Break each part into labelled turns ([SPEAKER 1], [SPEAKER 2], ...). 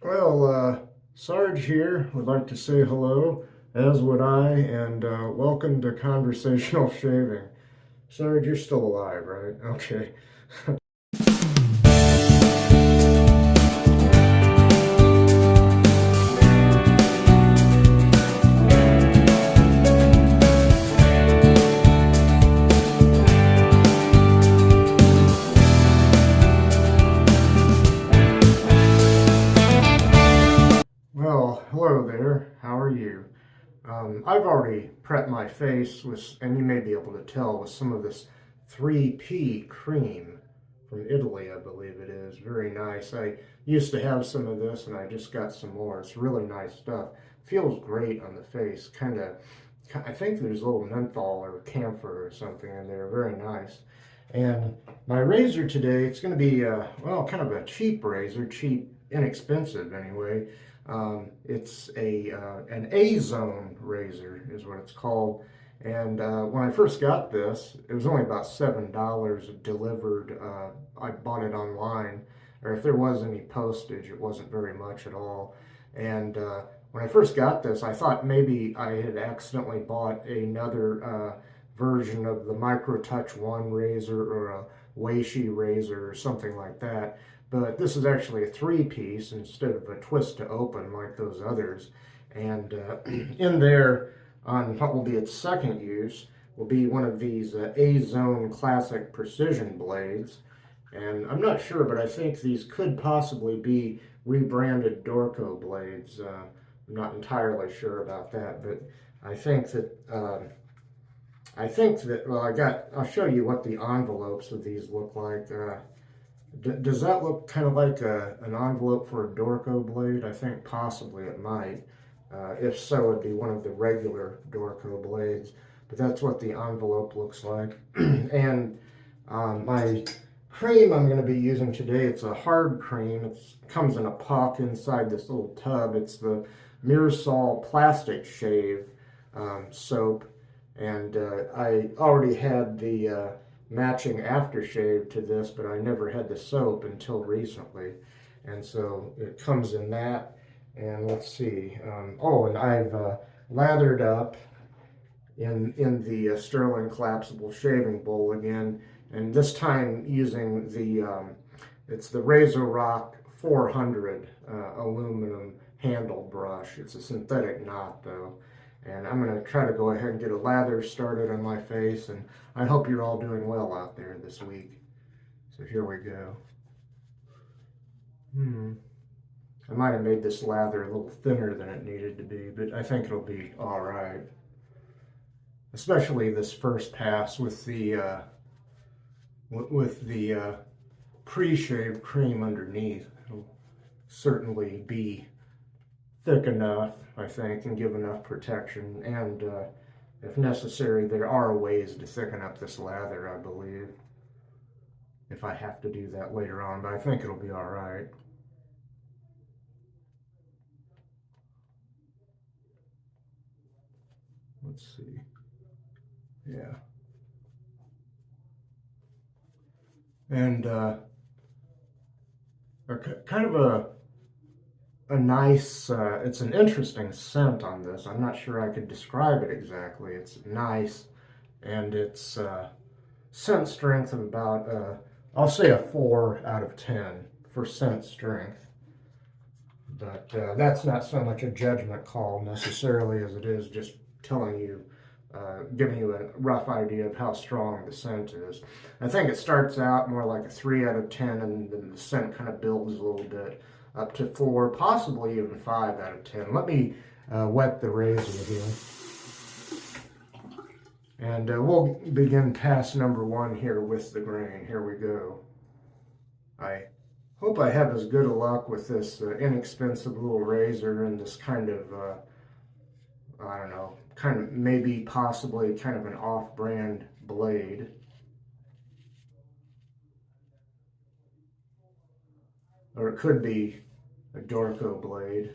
[SPEAKER 1] Well, Sarge here would like to say hello, as would I, and welcome to Conversational Shaving. Sarge, you're still alive, right? Okay. Well, hello there. How are you? I've already prepped my face with, and you may be able to tell, with some of this 3P cream from Italy, I believe it is. Very nice. I used to have some of this, and I just got some more. It's really nice stuff. Feels great on the face. I think there's a little menthol or camphor or something in there. Very nice. And my razor today, it's going to be, well, kind of a cheap razor, cheap, inexpensive anyway. It's an A-zone razor is what it's called. And when I first got this, it was only about $7 delivered. I bought it online, or if there was any postage, it wasn't very much at all. And when I first got this, I thought maybe I had accidentally bought another version of the Micro Touch 1 razor or a Weishi razor or something like that. But this is actually a three-piece instead of a twist to open like those others. And in there, on what will be its second use, will be one of these A-Zone Classic Precision blades. And I'm not sure, but I think these could possibly be rebranded Dorco blades. I'm not entirely sure about that, but I think that well, I'll show you what the envelopes of these look like. Does that look kind of like an envelope for a Dorco blade? I think possibly it might. If so, it'd be one of the regular Dorco blades. But that's what the envelope looks like. And my cream I'm going to be using today, it's a hard cream. It comes in a puck inside this little tub. It's the Myrsol Plastic Shave soap. And I already had the matching aftershave to this, but I never had the soap until recently. And so it comes in that. And let's see. Oh, and I've lathered up in the Stirling collapsible shaving bowl again. And this time using it's the RazoRock 400 aluminum handle brush. It's a synthetic knot though. And I'm going to try to go ahead and get a lather started on my face, and I hope you're all doing well out there this week. So here we go. I might have made this lather a little thinner than it needed to be, but I think it'll be all right. Especially this first pass with the pre-shave cream underneath. It'll certainly be thick enough, I think, and give enough protection. And if necessary, there are ways to thicken up this lather, I believe, if I have to do that later on, but I think it'll be all right. Let's see. Yeah. And kind of a nice, it's an interesting scent on this. I'm not sure I could describe it exactly. It's nice, and it's scent strength of about, I'll say a 4 out of 10 for scent strength. But that's not so much a judgment call necessarily as it is just telling you, giving you a rough idea of how strong the scent is. I think it starts out more like a 3 out of 10, and then the scent kind of builds a little bit up to 4, possibly even 5 out of 10. Let me wet the razor here. And we'll begin pass number 1 here with the grain. Here we go. I hope I have as good a luck with this inexpensive little razor and this kind of, I don't know, kind of maybe possibly kind of an off-brand blade. Or it could be a Dorco blade.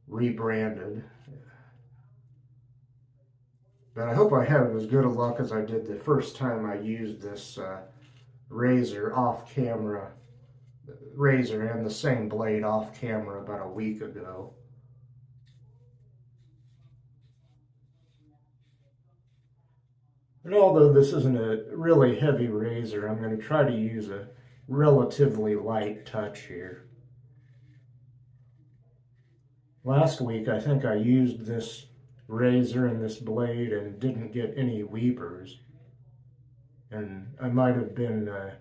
[SPEAKER 1] Rebranded. But I hope I have as good a luck as I did the first time I used this razor off camera razor and the same blade off camera about a week ago. And although this isn't a really heavy razor, I'm going to try to use a relatively light touch here. Last week, I think I used this razor and this blade and didn't get any weepers. And I might have been a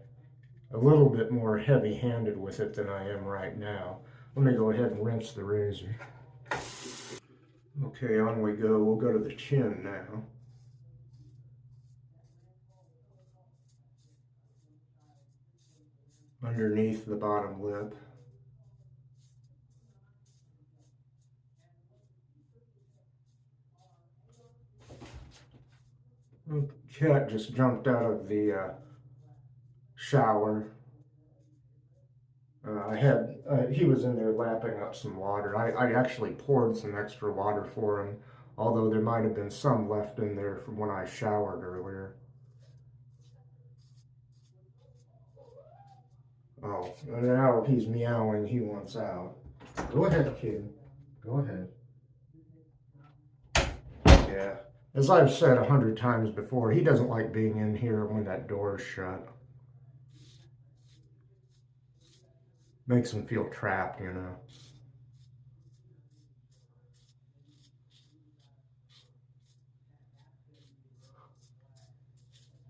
[SPEAKER 1] little bit more heavy-handed with it than I am right now. Let me go ahead and rinse the razor. Okay, on we go. We'll go to the chin now. Underneath the bottom lip. The cat just jumped out of the shower. He was in there lapping up some water. I actually poured some extra water for him, although there might have been some left in there from when I showered earlier. Oh, and now he's meowing, he wants out. Go ahead, kid. Go ahead. Yeah. As I've said 100 times before, he doesn't like being in here when that door's shut. Makes him feel trapped, you know.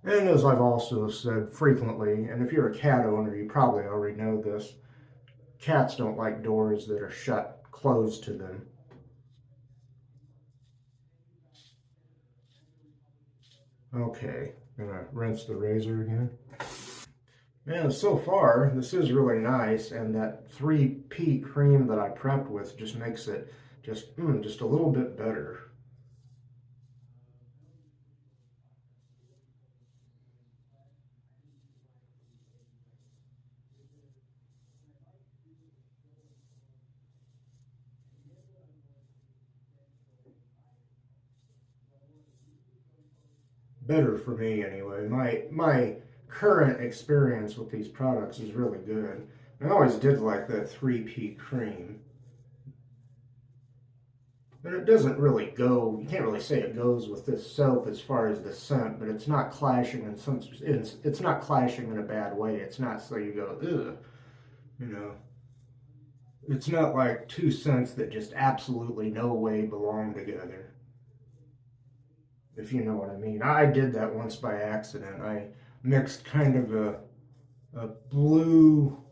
[SPEAKER 1] And as I've also said frequently, and if you're a cat owner, you probably already know this, cats don't like doors that are shut closed to them. Okay, gonna rinse the razor again. Man, so far, this is really nice, and that 3P cream that I prepped with just makes it just a little bit better. Better for me anyway. My current experience with these products is really good. I always did like that 3P cream. And it doesn't really go, you can't really say it goes with this soap as far as the scent, but it's not clashing in some, it's not clashing in a bad way. It's not so you go, ugh, you know. It's not like two scents that just absolutely no way belong together, if you know what I mean. I did that once by accident. I mixed kind of a blue,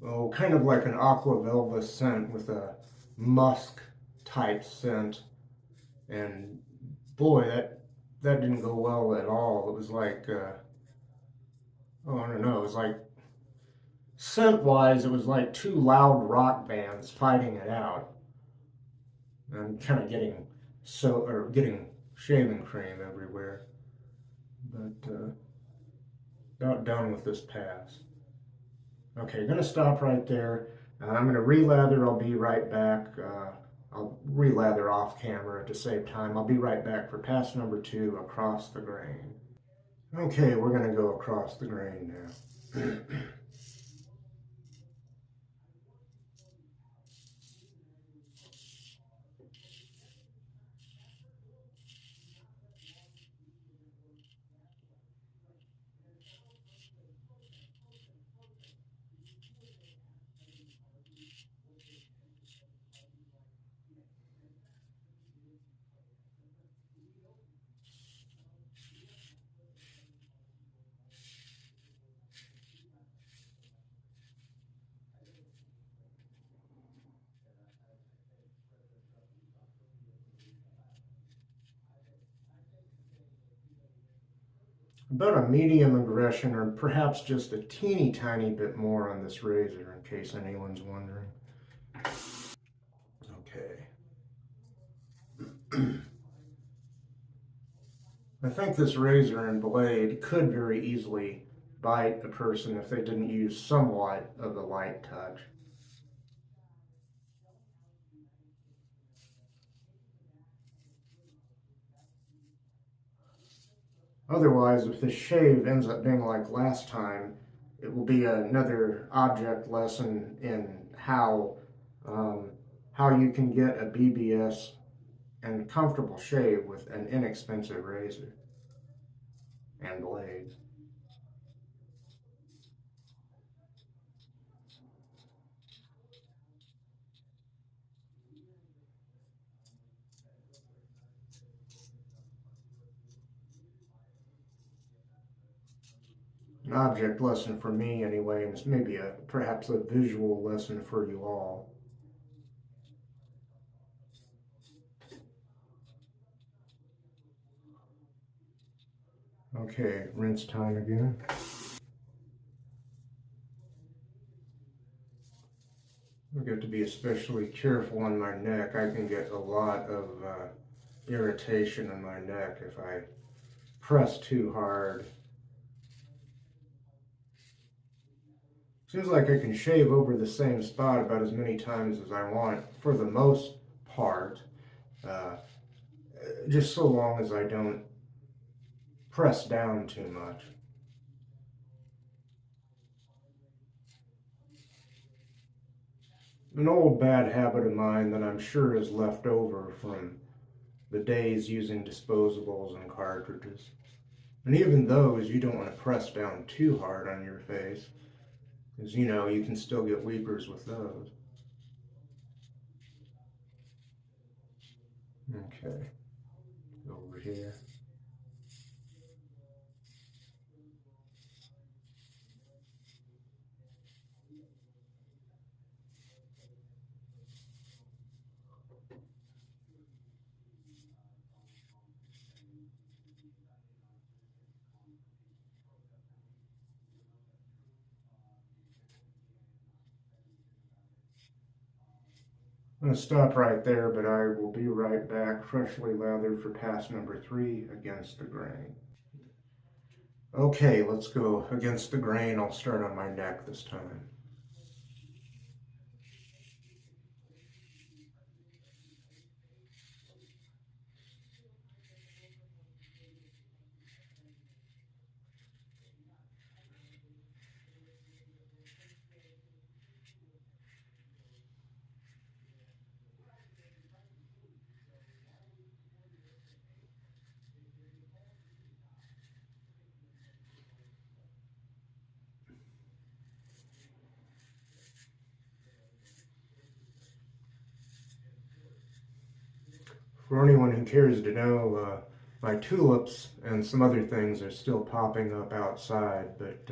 [SPEAKER 1] oh, kind of like an aqua velva scent with a musk type scent, and boy, that didn't go well at all. It was like, oh, I don't know, it was like, scent-wise, it was like two loud rock bands fighting it out. And kind of getting shaving cream everywhere. But about done with this pass. Okay, gonna stop right there. I'm gonna relather. I'll be right back. I'll relather off camera to save time. I'll be right back for pass number 2, across the grain. Okay, we're gonna go across the grain now. About a medium aggression, or perhaps just a teeny tiny bit more on this razor, in case anyone's wondering. Okay. I think this razor and blade could very easily bite a person if they didn't use somewhat of a light touch. Otherwise, if this shave ends up being like last time, it will be another object lesson in um, how you can get a BBS and comfortable shave with an inexpensive razor and blades. An object lesson for me anyway, and it's maybe perhaps a visual lesson for you all. Okay, rinse time again. I've got to be especially careful on my neck. I can get a lot of irritation in my neck if I press too hard. Seems like I can shave over the same spot about as many times as I want for the most part, uh, just so long as I don't press down too much. An old bad habit of mine that I'm sure is left over from the days using disposables and cartridges. And even those, you don't want to press down too hard on your face, because you know you can still get weepers with those. Okay, over here. I'm going to stop right there, but I will be right back, freshly lathered for pass number 3 against the grain. Okay, let's go against the grain. I'll start on my neck this time. For anyone who cares to know, my tulips and some other things are still popping up outside, but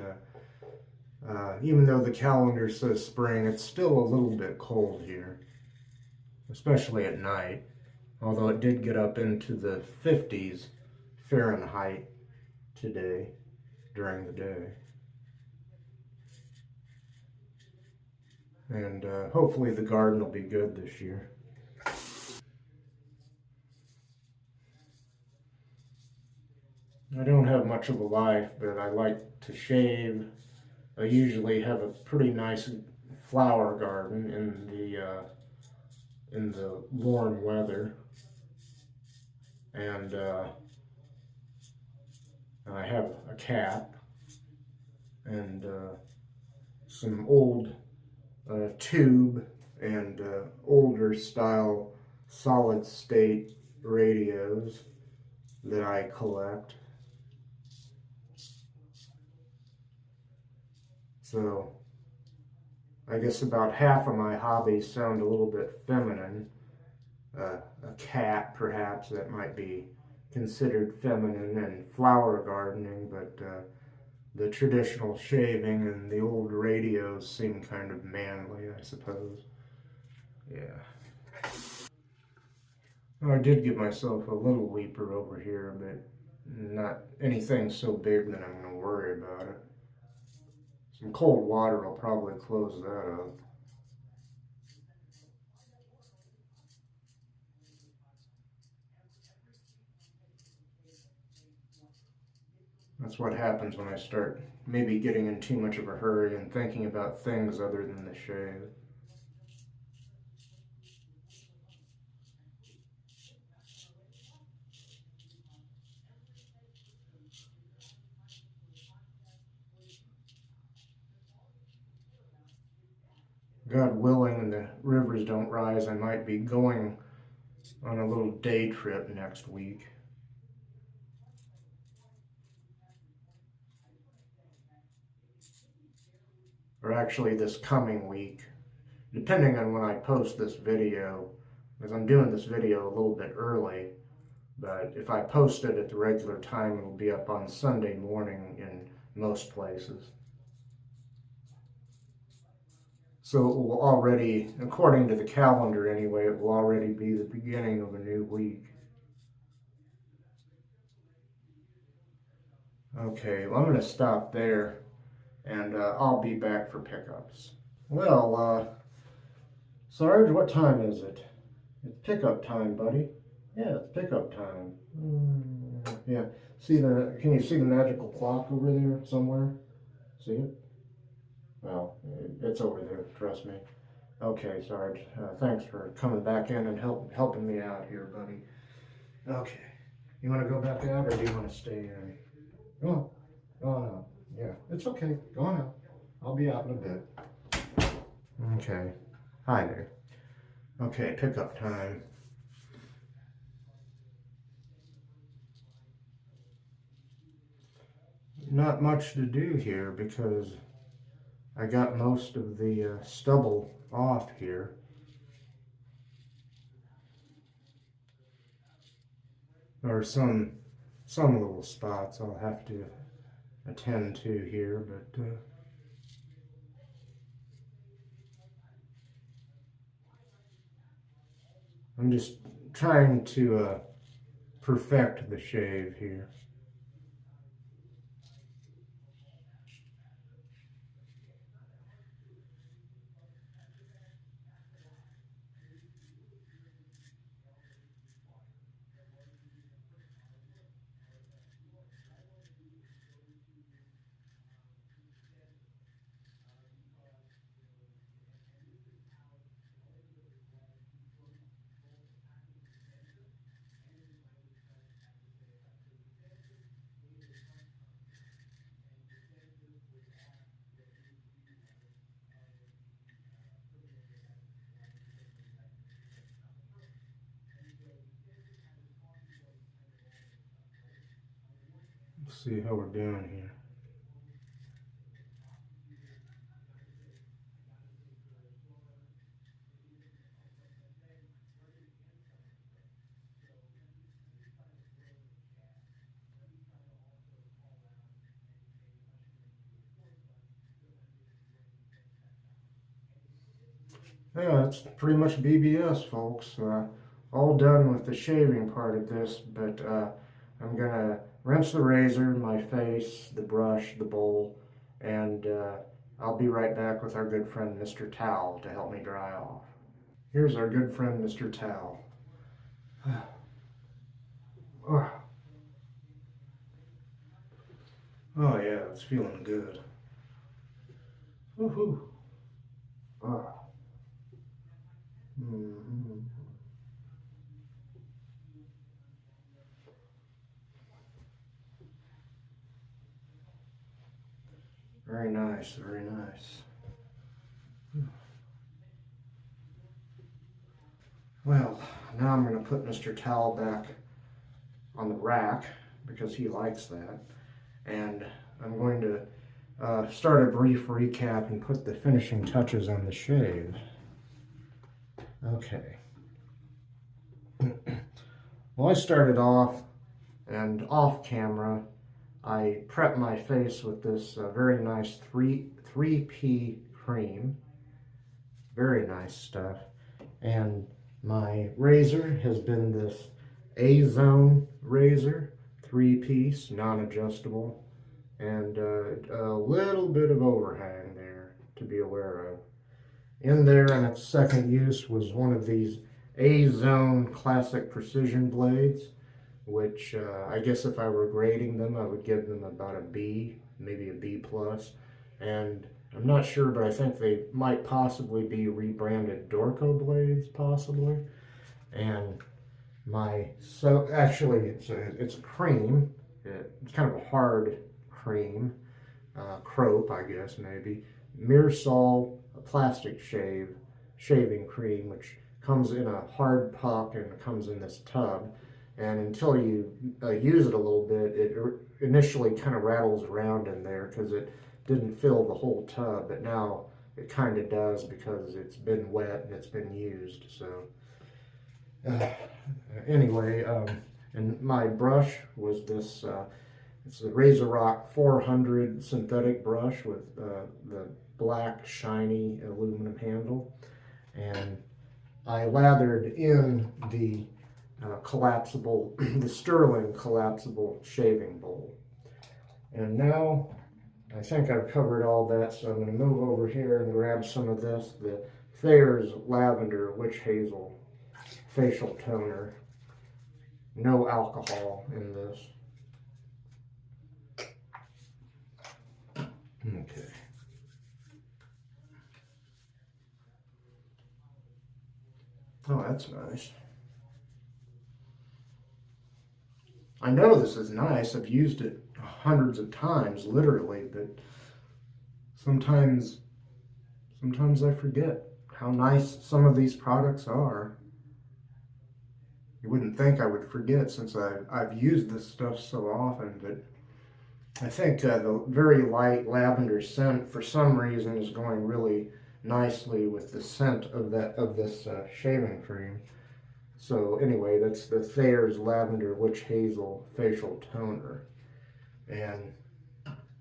[SPEAKER 1] even though the calendar says spring, it's still a little bit cold here, especially at night, although it did get up into the 50s Fahrenheit today during the day. And hopefully the garden will be good this year. I don't have much of a life, but I like to shave. I usually have a pretty nice flower garden in the warm weather, and I have a cat and some old tube and older style solid state radios that I collect. So I guess about half of my hobbies sound a little bit feminine. A cat, perhaps, that might be considered feminine, and flower gardening, but the traditional shaving and the old radios seem kind of manly, I suppose. Yeah. Well, I did give myself a little weeper over here, but not anything so big that I'm going to worry about it. Some cold water will probably close that up. That's what happens when I start maybe getting in too much of a hurry and thinking about things other than the shave. God willing, and the rivers don't rise, I might be going on a little day trip next week. Or actually this coming week, depending on when I post this video, because I'm doing this video a little bit early, but if I post it at the regular time, it'll be up on Sunday morning in most places. So it will already, according to the calendar anyway, it will already be the beginning of a new week. Okay, well, I'm going to stop there, and I'll be back for pickups. Well, Sarge, what time is it? It's pickup time, buddy. Yeah, it's pickup time. Yeah, can you see the magical clock over there somewhere? See it? Well, it's over there, trust me. Okay, Sarge, thanks for coming back in and helping me out here, buddy. Okay, you want to go back out, or do you want to stay in? Go on. Go on out. Yeah, it's okay. Go on out. I'll be out in a bit. Okay. Hi there. Okay, pickup time. Not much to do here because I got most of the stubble off here. There are some little spots I'll have to attend to here, but I'm just trying to perfect the shave here. Let's see how we're doing here. Yeah, it's pretty much BBS, folks. All done with the shaving part of this, but I'm gonna rinse the razor, my face, the brush, the bowl, and I'll be right back with our good friend Mr. Towel to help me dry off. Here's our good friend Mr. Towel. Oh, oh yeah, it's feeling good. Woohoo! Ah. Mm-hmm. Very nice, very nice. Well, now I'm going to put Mr. Towel back on the rack because he likes that. And I'm going to start a brief recap and put the finishing touches on the shave. Okay. Well, I started off, and off camera, I prepped my face with this very nice 3P cream. Very nice stuff. And my razor has been this A-Zone razor, 3-piece, non-adjustable, and a little bit of overhang there to be aware of. In there in its second use was one of these A-Zone classic precision blades, which I guess if I were grading them, I would give them about a B, maybe a B+. And I'm not sure, but I think they might possibly be rebranded Dorco blades, possibly. And actually it's a cream. It's kind of a hard cream, crope, I guess maybe. Myrsol plastic shaving cream, which comes in a hard puck and comes in this tub. And until you use it a little bit, it initially kind of rattles around in there because it didn't fill the whole tub, but now it kind of does because it's been wet and it's been used. So anyway, and my brush was this, it's the RazoRock 400 synthetic brush with the black shiny aluminum handle. And I lathered in the collapsible, the Stirling collapsible shaving bowl. And now I think I've covered all that, so I'm going to move over here and grab some of this, the Thayers Lavender Witch Hazel facial toner. No alcohol in this. Okay. Oh, that's nice. I know this is nice. I've used it hundreds of times, literally, but sometimes I forget how nice some of these products are. You wouldn't think I would forget since I've used this stuff so often, but I think the very light lavender scent, for some reason, is going really nicely with the scent of this shaving cream. So anyway, that's the Thayers Lavender Witch Hazel Facial Toner. And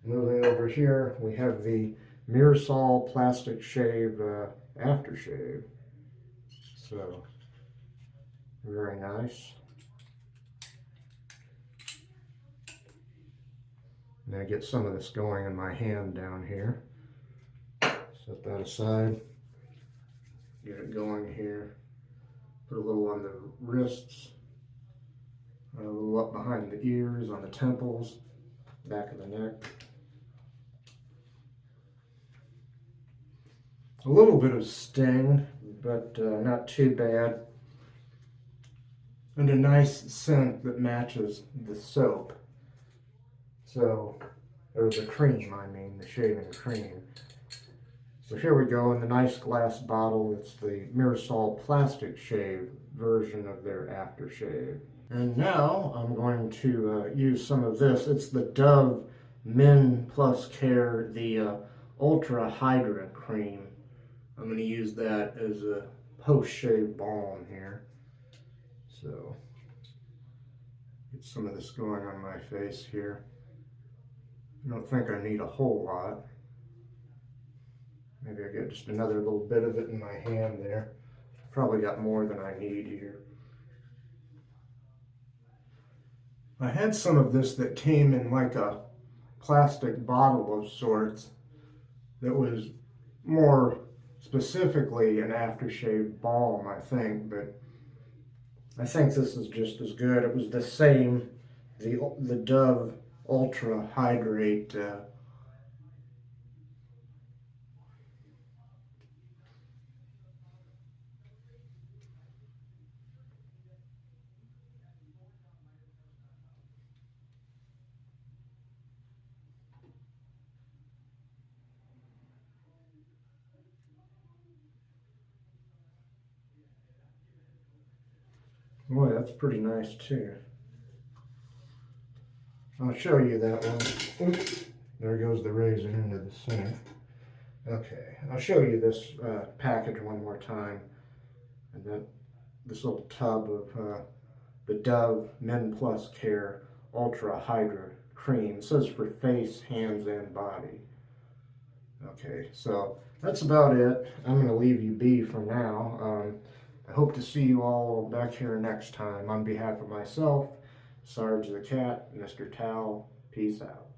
[SPEAKER 1] moving over here, we have the Myrsol Plastic Shave Aftershave. So, very nice. I'm going to get some of this going in my hand down here. Set that aside. Get it going here. Put a little on the wrists, a little up behind the ears, on the temples, back of the neck. A little bit of sting, but not too bad. And a nice scent that matches the soap. So, or the cream, I mean, the shaving cream. So here we go in the nice glass bottle. It's the Myrsol Plastic Shave version of their aftershave. And now I'm going to use some of this. It's the Dove Men+Care, the Ultra-Hydra cream. I'm going to use that as a post-shave balm here. So, get some of this going on my face here. I don't think I need a whole lot. Maybe I get just another little bit of it in my hand there. Probably got more than I need here. I had some of this that came in like a plastic bottle of sorts that was more specifically an aftershave balm, I think, but I think this is just as good. It was the same, the Dove Ultra Hydrate boy, that's pretty nice too. I'll show you that one. Oops, there goes the razor into the sink. Okay, I'll show you this package one more time. And then this little tub of the Dove Men+Care Ultra-Hydra cream. It says for face, hands, and body. Okay, so that's about it. I'm going to leave you be for now. I hope to see you all back here next time. On behalf of myself, Sarge the Cat, Mr. Towel, peace out.